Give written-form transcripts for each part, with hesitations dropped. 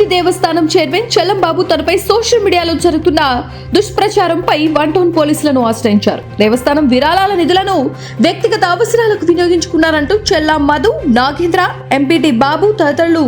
తిరుపతి దేవస్థానం chairman చెల్లంబాబు తనపై social మీడియాలో జరుగుతున్న దుష్ప్రచారంపై 1 టౌన్ పోలీసులను ఆశ్రయించారు. దేవస్థానం విరాళాల నిధులను వ్యక్తిగత అవసరాలకు వినియోగించుకున్నారంటూ చెల్లా మధు, నాగేంద్ర, ఎంపీటీ బాబు తదితరులు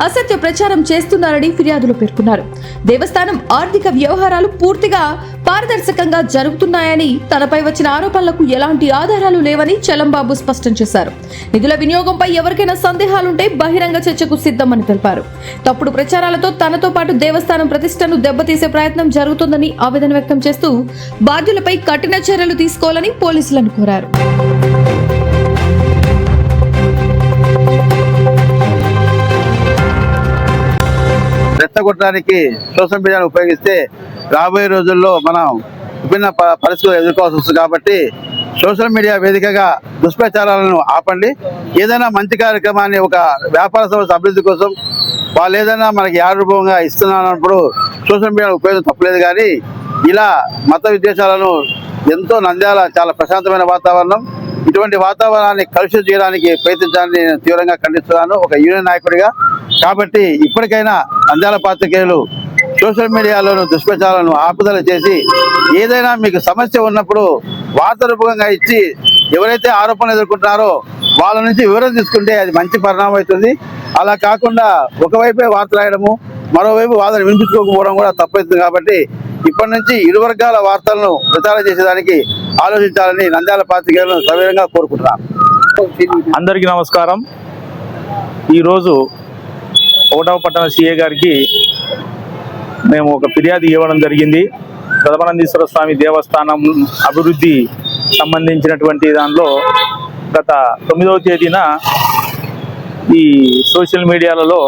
అసత్య ప్రచారం చేస్తున్నారని ఫిర్యాదులో పేర్కొన్నారు. దేవస్థానం ఆర్థిక వ్యవహారాలు పూర్తిగా పారదర్శకంగా జరుగుతున్నాయని, తనపై వచ్చిన ఆరోపణలకు ఎలాంటి ఆధారాలు లేవని చెల్లంబాబు స్పష్టం చేశారు. నిధుల వినియోగంపై ఎవరికైనా సందేహాలుంటే బహిరంగ చర్చకు సిద్ధమని తెలిపారు. తప్పుడు ప్రచారాలతో తనతో పాటు దేవస్థానం ప్రతిష్టను దెబ్బతీసే ప్రయత్నం జరుగుతోందని ఆవేదన వ్యక్తం చేస్తూ బాధ్యులపై కఠిన చర్యలు తీసుకోవాలని పోలీసులను కోరారు. రెచ్చగొట్టడానికి సోషల్ మీడియాను ఉపయోగిస్తే రాబోయే రోజుల్లో మనం విభిన్న పరిస్థితులు ఎదుర్కోవాల్సి వస్తుంది. కాబట్టి సోషల్ మీడియా వేదికగా దుష్ప్రచారాలను ఆపండి. ఏదైనా మంచి కార్యక్రమాన్ని ఒక వ్యాపార సంస్థ అభివృద్ధి కోసం వాళ్ళు ఏదైనా మనకి రూపంగా ఇస్తున్నప్పుడు సోషల్ మీడియా ఉపయోగం తప్పలేదు. కానీ ఇలా మత విద్వేషాలను ఎంతో నంద్యాల చాలా ప్రశాంతమైన వాతావరణం, ఇటువంటి వాతావరణాన్ని కలుషితం చేయడానికి ప్రయత్నించాలని నేను తీవ్రంగా ఖండిస్తున్నాను ఒక యూనియన్ నాయకుడిగా. కాబట్టి ఇప్పటికైనా నంద్యాల పాత్రికేయులు సోషల్ మీడియాలోను దుష్ప్రచారాలను ఆపుదల చేసి ఏదైనా మీకు సమస్య ఉన్నప్పుడు వార్త రూపకంగా ఇచ్చి ఎవరైతే ఆరోపణలు ఎదుర్కొంటున్నారో వాళ్ళ నుంచి వివరణ తీసుకుంటే అది మంచి పరిణామం అవుతుంది. అలా కాకుండా ఒకవైపే వార్త రాయడము, మరోవైపు వాదన వినిపించుకోకపోవడం కూడా తప్పవుతుంది. కాబట్టి ఇప్పటి నుంచి ఇరు వర్గాల వార్తలను ప్రచారం చేసేదానికి ఆలోచించాలని నంద్యాల పాత్రికేయులను సవివరంగా కోరుకుంటున్నాను. అందరికీ నమస్కారం. ఈరోజు 1వ పట్టణ సిఏ గారికి మేము ఒక ఫిర్యాదు ఇవ్వడం జరిగింది. ప్రథమానందేశ్వర స్వామి దేవస్థానం అభివృద్ధి సంబంధించినటువంటి దానిలో గత 9వ తేదీన ఈ సోషల్ మీడియాలలో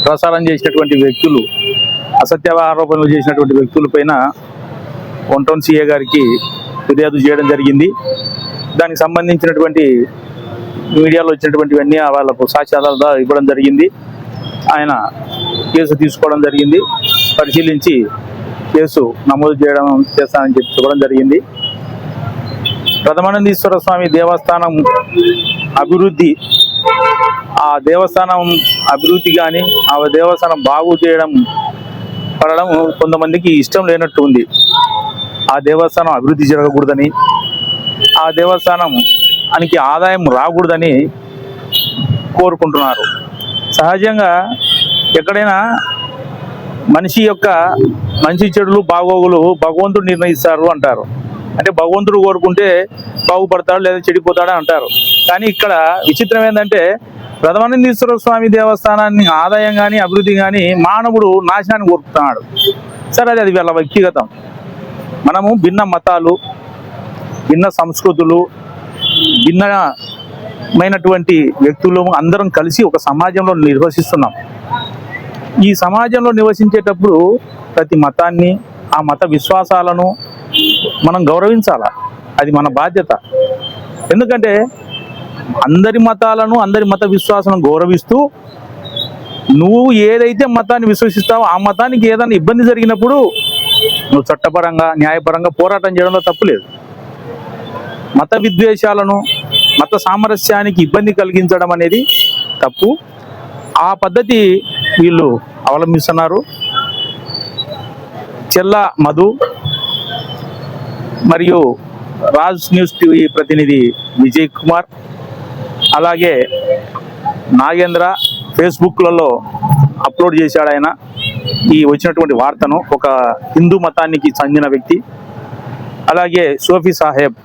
ప్రసారం చేసినటువంటి వ్యక్తులు, అసత్య ఆరోపణలు చేసినటువంటి వ్యక్తులపైన 1 టౌన్ సిఏ గారికి ఫిర్యాదు చేయడం జరిగింది. దానికి సంబంధించినటువంటి మీడియాలో వచ్చినటువంటివన్నీ వాళ్ళకు సాక్ష్యాధారాలు ఇవ్వడం జరిగింది. ఆయన కేసు తీసుకోవడం జరిగింది. పరిశీలించి కేసు నమోదు చేస్తానని చెప్పి చెప్పడం జరిగింది. ప్రథమానందేశ్వర స్వామి దేవస్థానం అభివృద్ధి, ఆ దేవస్థానం అభివృద్ధి కానీ ఆ దేవస్థానం బాగు చేయడం పడడం కొంతమందికి ఇష్టం లేనట్టు ఉంది. ఆ దేవస్థానం అభివృద్ధి జరగకూడదని, ఆ దేవస్థానానికి ఆదాయం రాకూడదని కోరుకుంటున్నారు. సహజంగా ఎక్కడైనా మనిషి యొక్క మంచి చెడులు బాగోగులు భగవంతుడు నిర్ణయిస్తారు అంటారు. అంటే భగవంతుడు కోరుకుంటే బాగుపడతాడు లేదా చెడిపోతాడు అంటారు. కానీ ఇక్కడ విచిత్రం ఏంటంటే ప్రథమానందేశ్వర స్వామి దేవస్థానాన్ని ఆదాయం కానీ అభివృద్ధి కానీ మానవుడు నాశనాన్ని కోరుకుంటున్నాడు. సరే, అది వీళ్ళ వ్యక్తిగతం. మనము భిన్న మతాలు, భిన్న సంస్కృతులు, భిన్నమైనటువంటి వ్యక్తులు అందరం కలిసి ఒక సమాజంలో నిర్వసిస్తున్నాం. ఈ సమాజంలో నివసించేటప్పుడు ప్రతి మతాన్ని, ఆ మత విశ్వాసాలను మనం గౌరవించాలి. అది మన బాధ్యత. ఎందుకంటే అందరి మతాలను, అందరి మత విశ్వాసాలను గౌరవిస్తూ నువ్వు ఏదైతే మతాన్ని విశ్వసిస్తావో ఆ మతానికి ఏదైనా ఇబ్బంది జరిగినప్పుడు నువ్వు చట్టపరంగా, న్యాయపరంగా పోరాటం చేయడంలో తప్పులేదు. మత విద్వేషాలను, మత సామరస్యానికి ఇబ్బంది కలిగించడం అనేది తప్పు. ఆ పద్ధతి వీళ్ళు అవలంబిస్తున్నారు. చెల్లా మధు మరియు రాజ్ న్యూస్ టీవీ ప్రతినిధి విజయ్ కుమార్, అలాగే నాగేంద్ర ఫేస్బుక్లలో అప్లోడ్ చేశాడు. ఆయన ఈ వచ్చినటువంటి వార్తను ఒక హిందూ మతానికి చెందిన వ్యక్తి, అలాగే సోఫీ సాహెబ్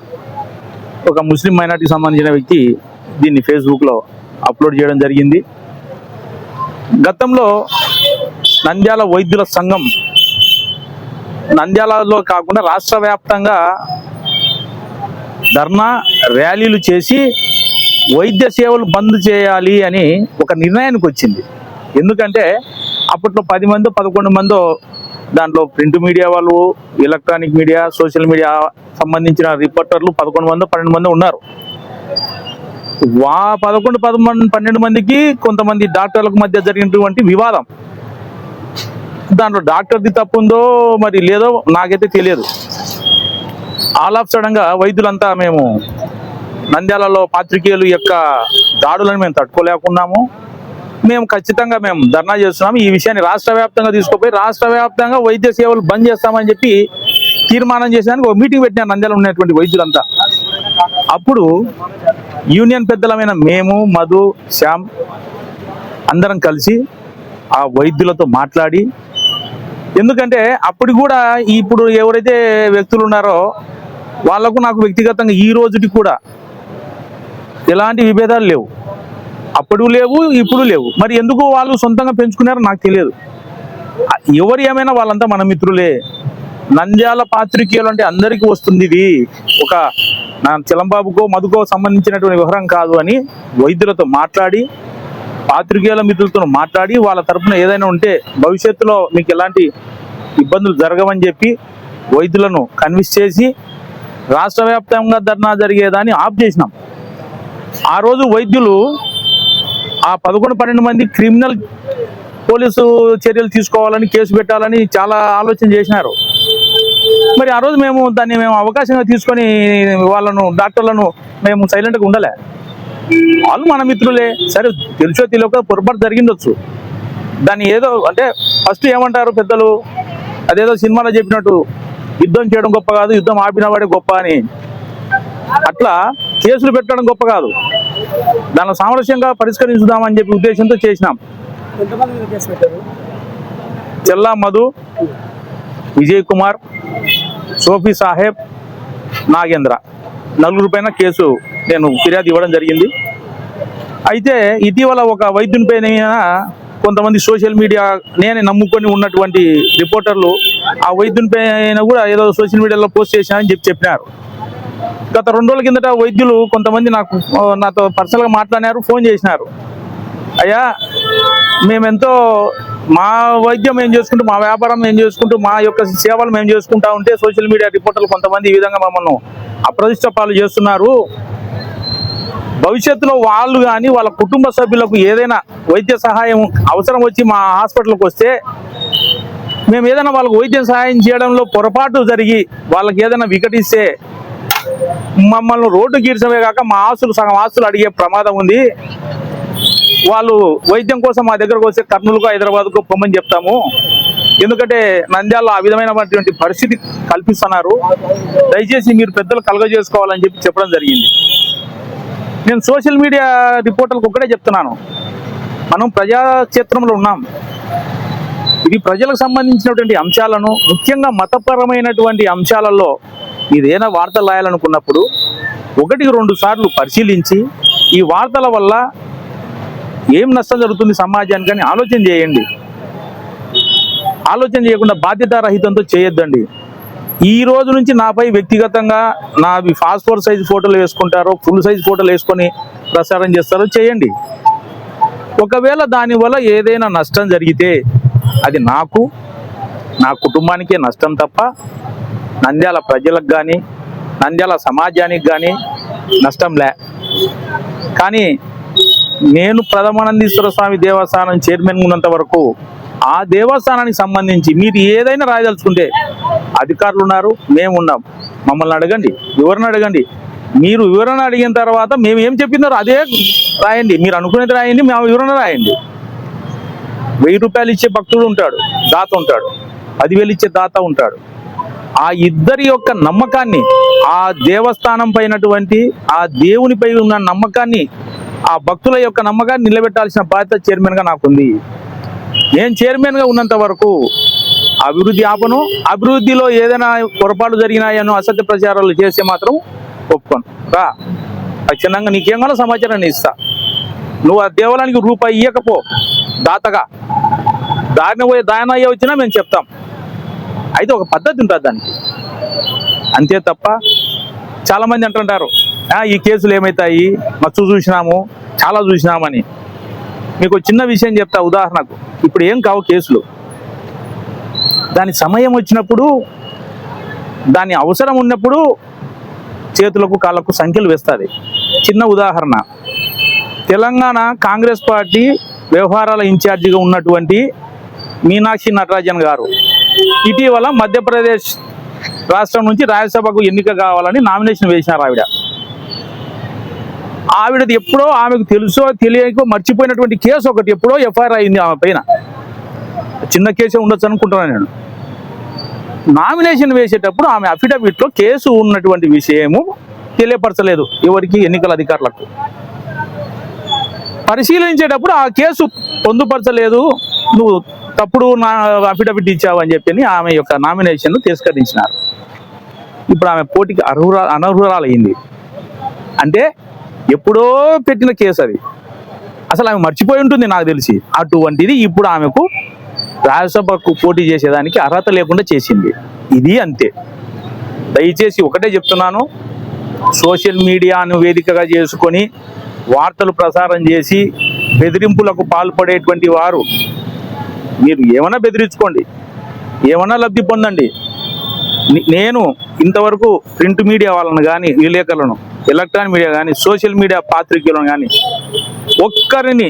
ఒక ముస్లిం మైనార్టీకి సంబంధించిన వ్యక్తి దీన్ని ఫేస్బుక్లో అప్లోడ్ చేయడం జరిగింది. గతంలో నంద్యాల వైద్యుల సంఘం నంద్యాలలో కాకుండా రాష్ట్ర వ్యాప్తంగా ధర్నా ర్యాలీలు చేసి వైద్య సేవలు బంద్ చేయాలి అని ఒక నిర్ణయానికి వచ్చింది. ఎందుకంటే అప్పట్లో 10 మంది 11 మందో దాంట్లో ప్రింట్ మీడియా వాళ్ళు, ఎలక్ట్రానిక్ మీడియా, సోషల్ మీడియా సంబంధించిన రిపోర్టర్లు 11 మంది 12 మంది ఉన్నారు. 11, 12 మందికి కొంతమంది డాక్టర్లకు మధ్య జరిగినటువంటి వివాదం, దాంట్లో డాక్టర్ది తప్పు ఉందో మరి లేదో నాకైతే తెలియదు. ఆల్ ఆఫ్ సడన్గా వైద్యులంతా మేము నంద్యాలలో పాత్రికేయులు యొక్క దాడులను మేము తట్టుకోలేకున్నాము. మేము ఖచ్చితంగా ధర్నా చేస్తున్నాం. ఈ విషయాన్ని రాష్ట్ర వ్యాప్తంగా తీసుకుపోయి రాష్ట్ర వ్యాప్తంగా వైద్య సేవలు బంద్ చేస్తామని చెప్పి తీర్మానం చేసేదానికి ఒక మీటింగ్ పెట్టిన నంద్యాల ఉన్నటువంటి వైద్యులంతా. అప్పుడు యూనియన్ పెద్దలమైన మేము, మధు, శ్యామ్ అందరం కలిసి ఆ వైద్యులతో మాట్లాడి, ఎందుకంటే అప్పుడు కూడా ఇప్పుడు ఎవరైతే వ్యక్తులు ఉన్నారో వాళ్లకు నాకు వ్యక్తిగతంగా ఈ రోజుకి కూడా ఎలాంటి విభేదాలు లేవు. అప్పుడు లేవు, ఇప్పుడు లేవు. మరి ఎందుకు వాళ్ళు సొంతంగా పెంచుకున్నారో నాకు తెలియదు. ఎవరు ఏమైనా వాళ్ళంతా మన మిత్రులే. నంద్యాల పాత్రికేయులు అంటే అందరికీ వస్తుంది. ఇది ఒక నా చలంబాబుకో మధుకో సంబంధించినటువంటి వ్యవహారం కాదు అని వైద్యులతో మాట్లాడి, పాత్రికేయుల మిత్రులతో మాట్లాడి, వాళ్ళ తరఫున ఏదైనా ఉంటే భవిష్యత్తులో మీకు ఎలాంటి ఇబ్బందులు జరగవని చెప్పి వైద్యులను కన్విన్స్ చేసి రాష్ట్ర వ్యాప్తంగా ధర్నా జరిగేదాన్ని ఆఫ్ చేసినాం. ఆ రోజు వైద్యులు ఆ 11-12 మంది క్రిమినల్ పోలీసు చర్యలు తీసుకోవాలని, కేసు పెట్టాలని చాలా ఆలోచన చేసినారు. మరి ఆ రోజు దాన్ని అవకాశంగా తీసుకొని వాళ్ళను, డాక్టర్లను మేము సైలెంట్గా ఉండలే. వాళ్ళు మన మిత్రులే. సరే, తెలుసో తెలియక పొరపాటు జరిగిండొచ్చు. దాన్ని ఏదో అంటే ఫస్ట్ ఏమంటారు పెద్దలు, అదేదో సినిమాలో చెప్పినట్టు యుద్ధం చేయడం గొప్ప కాదు, యుద్ధం ఆపిన వాడే గొప్ప అని. అట్లా కేసులు పెట్టడం గొప్ప కాదు, దాన్ని సామరస్యంగా పరిష్కరించుదామని చెప్పి ఉద్దేశంతో చేసినాం. చెల్లా మధు, విజయ్ కుమార్, సోఫీ సాహెబ్, నాగేంద్ర, 4 పైన కేసు నేను ఫిర్యాదు ఇవ్వడం జరిగింది. అయితే ఇటీవల ఒక వైద్యుని పైన కొంతమంది సోషల్ మీడియా నేనే నమ్ముకొని ఉన్నటువంటి రిపోర్టర్లు ఆ వైద్యుని పైన కూడా ఏదో సోషల్ మీడియాలో పోస్ట్ చేశానని చెప్పినారు. గత 2 రోజుల కిందట వైద్యులు కొంతమంది నాతో పర్సనల్గా మాట్లాడినారు, ఫోన్ చేసినారు. అయ్యా, మేమెంతో మా వైద్యం మేము చేసుకుంటూ, మా వ్యాపారం మేము చేసుకుంటూ, మా యొక్క సేవలు మేము చేసుకుంటా ఉంటే సోషల్ మీడియా రిపోర్టర్లు కొంతమంది ఈ విధంగా మమ్మల్ని అప్రదిష్ట పాలు చేస్తున్నారు. భవిష్యత్తులో వాళ్ళు కానీ వాళ్ళ కుటుంబ సభ్యులకు ఏదైనా వైద్య సహాయం అవసరం వచ్చి మా హాస్పిటల్కి వస్తే మేము ఏదైనా వాళ్ళకు వైద్య సహాయం చేయడంలో పొరపాటు జరిగి వాళ్ళకి ఏదైనా వికటిస్తే మమ్మల్ని రోడ్డు గీర్చమే కాక మా సగం ఆస్తులు అడిగే ప్రమాదం ఉంది. వాళ్ళు వైద్యం కోసం మా దగ్గరకు వస్తే కర్నూలుకు, హైదరాబాద్కు పొమ్మని చెప్తాము. ఎందుకంటే నంద్యాలలో ఆ విధమైనటువంటి పరిస్థితి కల్పిస్తున్నారు. దయచేసి మీరు పెద్దలు కలగజేసుకోవాలని చెప్పడం జరిగింది. నేను సోషల్ మీడియా రిపోర్టర్లకు ఒక్కడే చెప్తున్నాను, మనం ప్రజాక్షేత్రంలో ఉన్నాం. ఇది ప్రజలకు సంబంధించినటువంటి అంశాలను, ముఖ్యంగా మతపరమైనటువంటి అంశాలలో ఏదైనా వార్తలు రాయాలనుకున్నప్పుడు 1-2 సార్లు పరిశీలించి ఈ వార్తల వల్ల ఏం నష్టం జరుగుతుంది సమాజానికి అని ఆలోచన చేయండి. ఆలోచన చేయకుండా బాధ్యతారహితంతో చేయొద్దండి. ఈ రోజు నుంచి నాపై వ్యక్తిగతంగా నావి పాస్పోర్ట్ సైజ్ ఫోటోలు వేసుకుంటారో, ఫుల్ సైజ్ ఫోటోలు వేసుకొని ప్రసారం చేస్తారో చేయండి. ఒకవేళ దానివల్ల ఏదైనా నష్టం జరిగితే అది నాకు, నా కుటుంబానికే నష్టం తప్ప నంద్యాల ప్రజలకు కానీ, నంద్యాల సమాజానికి కానీ నష్టం లే. కానీ నేను ప్రథమానందీశ్వర స్వామి దేవస్థానం చైర్మన్ ఉన్నంత వరకు ఆ దేవస్థానానికి సంబంధించి మీరు ఏదైనా రాయదలుచుకుంటే అధికారులు ఉన్నారు, మేము ఉన్నాం. మమ్మల్ని అడగండి, వివరణ అడగండి. మీరు వివరణ అడిగిన తర్వాత మేము ఏం చెప్పినారో అదే రాయండి. మీరు అనుకునేది రాయండి, మేము వివరణ రాయండి. 1000 రూపాయలు ఇచ్చే భక్తుడు ఉంటాడు, దాత ఉంటాడు. 10,000 ఇచ్చే దాత ఉంటాడు. ఆ ఇద్దరి యొక్క నమ్మకాన్ని, ఆ దేవస్థానం పైనటువంటి ఆ దేవునిపై ఉన్న నమ్మకాన్ని, ఆ భక్తుల యొక్క నమ్మకాన్ని నిలబెట్టాల్సిన బాధ్యత చైర్మన్గా నాకుంది. నేను చైర్మన్గా ఉన్నంత వరకు అభివృద్ధి ఆపను. అభివృద్ధిలో ఏదైనా పొరపాటు జరిగినాయనో, అసత్య ప్రచారాలు చేస్తే మాత్రం ఒప్పుకోను. ఖచ్చితంగా నీకేం కావాలో సమాచారాన్ని ఇస్తా. నువ్వు ఆ దేవాలయానికి రూపాయి ఇవ్వకపో, దాతగా దారిన పోయే దాన అయ్యే వచ్చినా మేము చెప్తాం. అయితే ఒక పద్ధతి ఉంటుంది దానికి, అంతే తప్ప చాలామంది అంటుంటారు ఈ కేసులు ఏమవుతాయి, మచ్చు చూసినాము, చాలా చూసినామని. మీకు చిన్న విషయం చెప్తా. ఉదాహరణకు ఇప్పుడు ఏం కావు కేసులు, దాని సమయం వచ్చినప్పుడు, దాని అవసరం ఉన్నప్పుడు చేతులకు కాళ్ళకు సంఖ్యలు వేస్తుంది. చిన్న ఉదాహరణ, తెలంగాణ కాంగ్రెస్ పార్టీ వ్యవహారాల ఇన్ఛార్జిగా ఉన్నటువంటి మీనాక్షి నటరాజన్ గారు ఇటీవల మధ్యప్రదేశ్ రాష్ట్రం నుంచి రాజ్యసభకు ఎన్నిక కావాలని నామినేషన్ వేసినారు. ఆవిడ ఆవిడది ఎప్పుడో ఆమెకు తెలుసో తెలియకో మర్చిపోయినటువంటి కేసు ఒకటి ఎప్పుడో ఎఫ్ఐఆర్ అయింది ఆమె పైన. చిన్న కేసే ఉండొచ్చు అనుకుంటున్నాను నేను. నామినేషన్ వేసేటప్పుడు ఆమె అఫిడవిట్లో కేసు ఉన్నటువంటి విషయము తెలియపరచలేదు ఎవరికి, ఎన్నికల అధికారులకు. పరిశీలించేటప్పుడు ఆ కేసు పొందుపరచలేదు, నువ్వు తప్పుడు నా అఫిడవిట్ ఇచ్చావు అని చెప్పి ఆమె యొక్క నామినేషన్ తిరస్కరించినారు. ఇప్పుడు ఆమె పోటీకి అనర్హురాలయ్యింది. అంటే ఎప్పుడో పెట్టిన కేసు అది, అసలు ఆమె మర్చిపోయి ఉంటుంది నాకు తెలిసి. అటువంటిది ఇప్పుడు ఆమెకు రాజ్యసభకు పోటీ చేసేదానికి అర్హత లేకుండా చేసింది. ఇది అంతే. దయచేసి ఒకటే చెప్తున్నాను, సోషల్ మీడియాను వేదికగా చేసుకొని వార్తలు ప్రసారం చేసి బెదిరింపులకు పాల్పడేటువంటి వారు, మీరు ఏమైనా బెదిరించుకోండి, ఏమైనా లబ్ధి పొందండి. నేను ఇంతవరకు ప్రింట్ మీడియా వాళ్ళను కానీ, విలేకరులను, ఎలక్ట్రానిక్ మీడియా కానీ, సోషల్ మీడియా పాత్రికేయులను కానీ ఒక్కరిని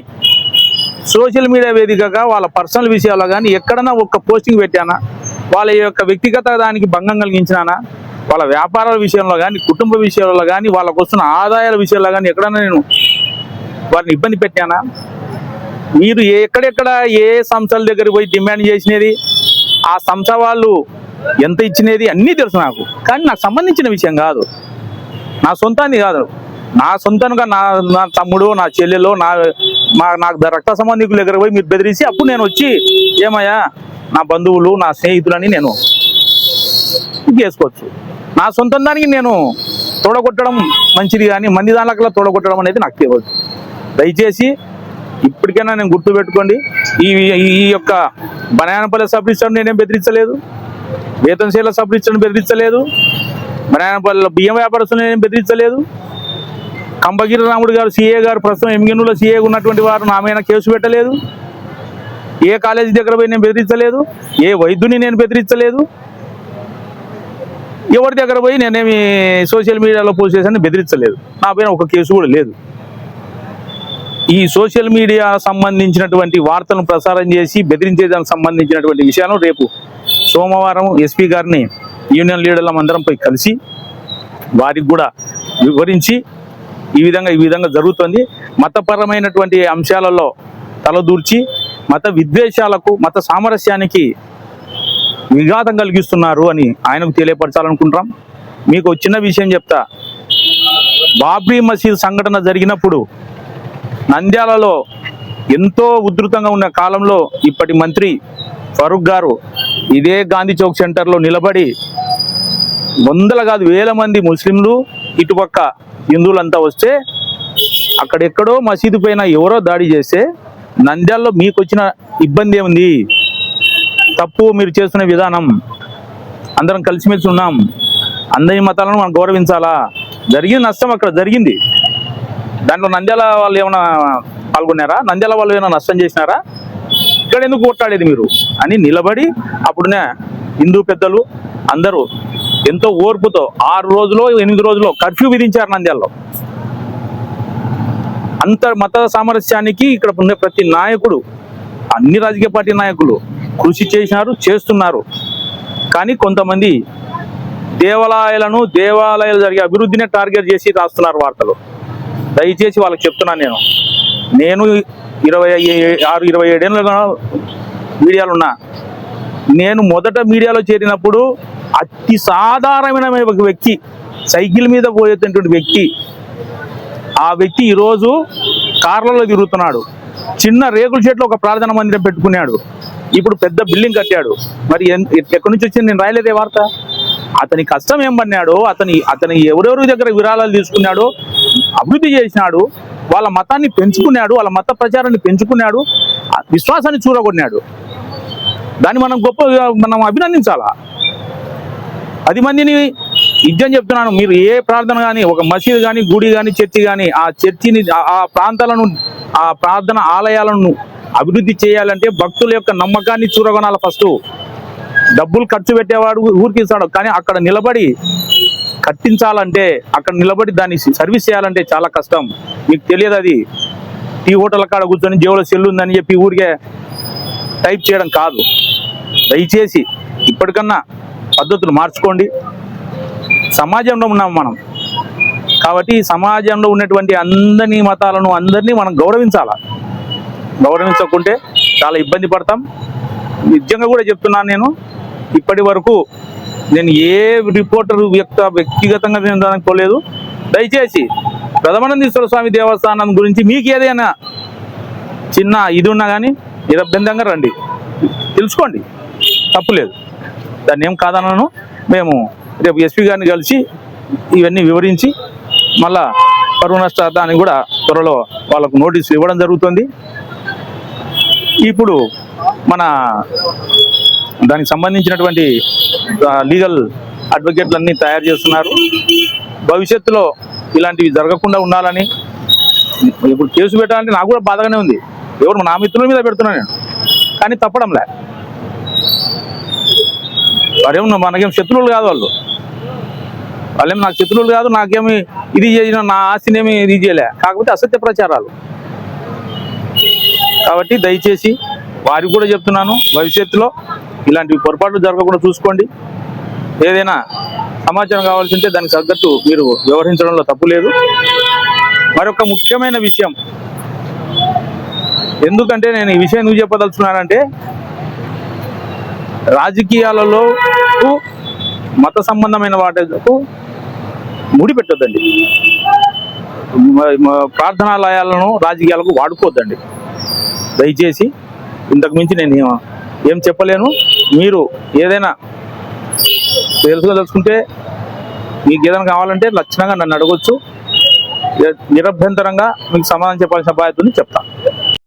సోషల్ మీడియా వేదికగా వాళ్ళ పర్సనల్ విషయాల్లో కానీ ఎక్కడన్నా ఒక్క పోస్టింగ్ పెట్టానా, వాళ్ళ యొక్క వ్యక్తిగత దానికి భంగం కలిగించినానా, వాళ్ళ వ్యాపారాల విషయంలో కానీ, కుటుంబ విషయాల్లో కానీ, వాళ్ళకు వస్తున్న ఆదాయాల విషయాల్లో కానీ ఎక్కడన్నా నేను వారిని ఇబ్బంది పెట్టానా? మీరు ఎక్కడెక్కడ ఏ సంస్థల దగ్గర పోయి డిమాండ్ చేసినది, ఆ సంస్థ వాళ్ళు ఎంత ఇచ్చినది అన్నీ తెలుసు నాకు. కానీ నాకు సంబంధించిన విషయం కాదు, నా సొంతాన్ని కాదు. నా సొంతంగా నా తమ్ముడు, నా చెల్లెలో, నాకు రక్త సంబంధికుల దగ్గర పోయి మీరు బెదిరించి అప్పుడు నేను వచ్చి ఏమయ్యా నా బంధువులు, నా స్నేహితులని నేను చేసుకోవచ్చు. నా సొంతం దానికి నేను తోడగొట్టడం మంచిది, కానీ మంది దానిలో తోడగొట్టడం అనేది నాకు తెలియదు. దయచేసి ఇప్పటికైనా నేను గుర్తుపెట్టుకోండి, ఈ యొక్క బనాయనపల్లి సబ్ రిజిస్టర్ నేనేం బెదిరించలేదు, వేతనశీల సబ్ రిజిస్టర్ని బెదిరించలేదు, బనాయనపల్లిలో బియ్యం వ్యాపారస్తులు నేనేం బెదిరించలేదు, కంబగిరి రాముడు గారు సిఏ గారు ప్రస్తుతం ఎంగినూరులో సిఏ ఉన్నటువంటి వారు నా మీద కేసు పెట్టలేదు, ఏ కాలేజీ దగ్గర పోయి నేను బెదిరించలేదు, ఏ వైద్యుని నేను బెదిరించలేదు, ఎవరి దగ్గర పోయి నేనేమి సోషల్ మీడియాలో పోస్ట్ చేశాను బెదిరించలేదు, నా పైన ఒక కేసు కూడా లేదు. ఈ సోషల్ మీడియా సంబంధించినటువంటి వార్తలను ప్రసారం చేసి బెదిరించేదానికి సంబంధించినటువంటి విషయాలను రేపు సోమవారం ఎస్పీ గారిని యూనియన్ లీడర్ల అందరం పోయి కలిసి వారికి కూడా వివరించి ఈ విధంగా జరుగుతుంది, మతపరమైనటువంటి అంశాలలో తలదూర్చి మత విద్వేషాలకు, మత సామరస్యానికి విఘాతం కలిగిస్తున్నారు అని ఆయనకు తెలియపరచాలనుకుంటున్నాం. మీకు చిన్న విషయం చెప్తా. బాబ్రీ మసీద్ సంఘటన జరిగినప్పుడు నంద్యాలలో ఎంతో ఉధృతంగా ఉన్న కాలంలో ఇప్పటి మంత్రి ఫరూక్ గారు ఇదే గాంధీ చౌక్ సెంటర్లో నిలబడి వందల కాదు వేల మంది ముస్లింలు, ఇటుపక్క హిందువులంతా వస్తే అక్కడెక్కడో మసీదు పైన ఎవరో దాడి చేస్తే నంద్యాలలో మీకు వచ్చిన ఇబ్బంది ఏముంది? తప్పు మీరు చేస్తున్న విధానం. అందరం కలిసిమెలిసి ఉన్నాం, అందరి మతాలను మనం గౌరవించాలా. జరిగిన నష్టం అక్కడ జరిగింది, దాంట్లో నంద్యాల వాళ్ళు ఏమైనా పాల్గొన్నారా? నంద్యాల వాళ్ళు ఏమైనా నష్టం చేసినారా? ఇక్కడ ఎందుకు కొట్లాడేది మీరు అని నిలబడి అప్పుడునే హిందూ పెద్దలు అందరూ ఎంతో ఓర్పుతో 6 రోజులో 8 రోజులో కర్ఫ్యూ విధించారు నంద్యాలలో. అంత మత సామరస్యానికి ఇక్కడ ఉన్న ప్రతి నాయకుడు, అన్ని రాజకీయ పార్టీ నాయకులు కృషి చేస్తున్నారు. కానీ కొంతమంది దేవాలయాలు జరిగే అభివృద్ధిని టార్గెట్ చేసి రాస్తున్నారు వార్తలు. దయచేసి వాళ్ళకి చెప్తున్నాను, నేను 26-27 ఏళ్ళుగా మీడియాలో ఉన్నా. నేను మొదట మీడియాలో చేరినప్పుడు అతి సాధారణమైన ఒక వ్యక్తి, సైకిల్ మీద పోయేటటువంటి వ్యక్తి, ఆ వ్యక్తి ఈరోజు కార్లలో తిరుగుతున్నాడు. చిన్న రేకుల షెడ్లో ఒక ప్రార్థన మందిరం పెట్టుకున్నాడు, ఇప్పుడు పెద్ద బిల్డింగ్ కట్టాడు. మరి ఎక్కడి నుంచి వచ్చింది? నేను రాయలేదే వార్త. అతని కష్టం ఏం పడినాడో, అతని ఎవరెవరి దగ్గర విరాళాలు తీసుకున్నాడో, అభివృద్ధి చేసినాడు, వాళ్ళ మతాన్ని పెంచుకున్నాడు, వాళ్ళ మత ప్రచారాన్ని పెంచుకున్నాడు, విశ్వాసాన్ని చూరగొన్నాడు. దాన్ని మనం అభినందించాలా? 10 మందిని ఇజ్జని చెప్తున్నాను. మీరు ఏ ప్రార్థన కానీ, ఒక మసీదు కానీ, గుడి కానీ, చర్చి కానీ, ఆ చర్చిని, ఆ ప్రాంతాలను, ఆ ప్రార్థన ఆలయాలను అభివృద్ధి చేయాలంటే భక్తుల యొక్క నమ్మకాన్ని చూరగొనాలి. ఫస్ట్ డబ్బులు ఖర్చు పెట్టేవాడు ఊరికి ఇస్తాడు, కానీ అక్కడ నిలబడి కట్టించాలంటే, అక్కడ నిలబడి దాన్ని సర్వీస్ చేయాలంటే చాలా కష్టం. మీకు తెలియదు. అది టీ హోటల్ కాడ కూర్చొని జేబులో సెల్లు ఉందని చెప్పి ఊరికే టైప్ చేయడం కాదు. దయచేసి ఇప్పటికన్నా పద్ధతులు మార్చుకోండి. సమాజంలో ఉన్నాం మనం, కాబట్టి ఈ సమాజంలో ఉన్నటువంటి అందరి మతాలను అందరినీ మనం గౌరవించకుంటే చాలా ఇబ్బంది పడతాం. నిజంగా కూడా చెప్తున్నాను, నేను ఇప్పటి వరకు నేను ఏ రిపోర్టర్ వ్యక్తిగతంగా నేను దానికి పోలేదు. దయచేసి ప్రథమానందేశ్వర స్వామి దేవస్థానం గురించి మీకు ఏదైనా చిన్న ఇది ఉన్నా కానీ నిరభ్యంతంగా రండి, తెలుసుకోండి, తప్పులేదు, దాన్ని ఏం కాదన్నాను. మేము రేపు ఎస్పీ గారిని కలిసి ఇవన్నీ వివరించి మళ్ళా పరువు నష్టాన్ని కూడా త్వరలో వాళ్ళకు నోటీసులు ఇవ్వడం జరుగుతుంది. ఇప్పుడు మన దానికి సంబంధించినటువంటి లీగల్ అడ్వకేట్లన్నీ తయారు చేస్తున్నారు. భవిష్యత్తులో ఇలాంటివి జరగకుండా ఉండాలని, ఇప్పుడు కేసు పెట్టాలంటే నాకు కూడా బాధగానే ఉంది. ఎవరు నా మిత్రుల మీద పెడుతున్నాను నేను, కానీ తప్పడంలే. వారేమో మనకేం శత్రువులు కాదు, వాళ్ళేమి నాకు శత్రువులు కాదు, నాకేమి ఇది చేసిన, నా ఆస్తినేమి ఇది చేయలే, కాకపోతే అసత్య ప్రచారాలు. కాబట్టి దయచేసి వారికి కూడా చెప్తున్నాను, భవిష్యత్తులో ఇలాంటి పొరపాట్లు జరగకుండా చూసుకోండి. ఏదైనా సమాచారం కావాల్సి ఉంటే దానికి తగ్గట్టు మీరు వ్యవహరించడంలో తప్పు లేదు. మరొక ముఖ్యమైన విషయం, ఎందుకంటే నేను ఈ విషయం ఎందుకు చెప్పదలుచున్నానంటే, రాజకీయాలలో మత సంబంధమైన వాటికు ముడి పెట్టొద్దండి. ప్రార్థనాలయాలను రాజకీయాలకు వాడుకోవద్దండి దయచేసి. ఇంతకు మించి నేను ఏం చెప్పలేను. మీరు ఏదైనా తెలుసుకుంటే, మీకు ఏదైనా కావాలంటే లక్షణంగా నన్ను అడగొచ్చు. నిరభ్యంతరంగా మీకు సమాధానం చెప్పాల్సిన బాధ్యతని చెప్తాను.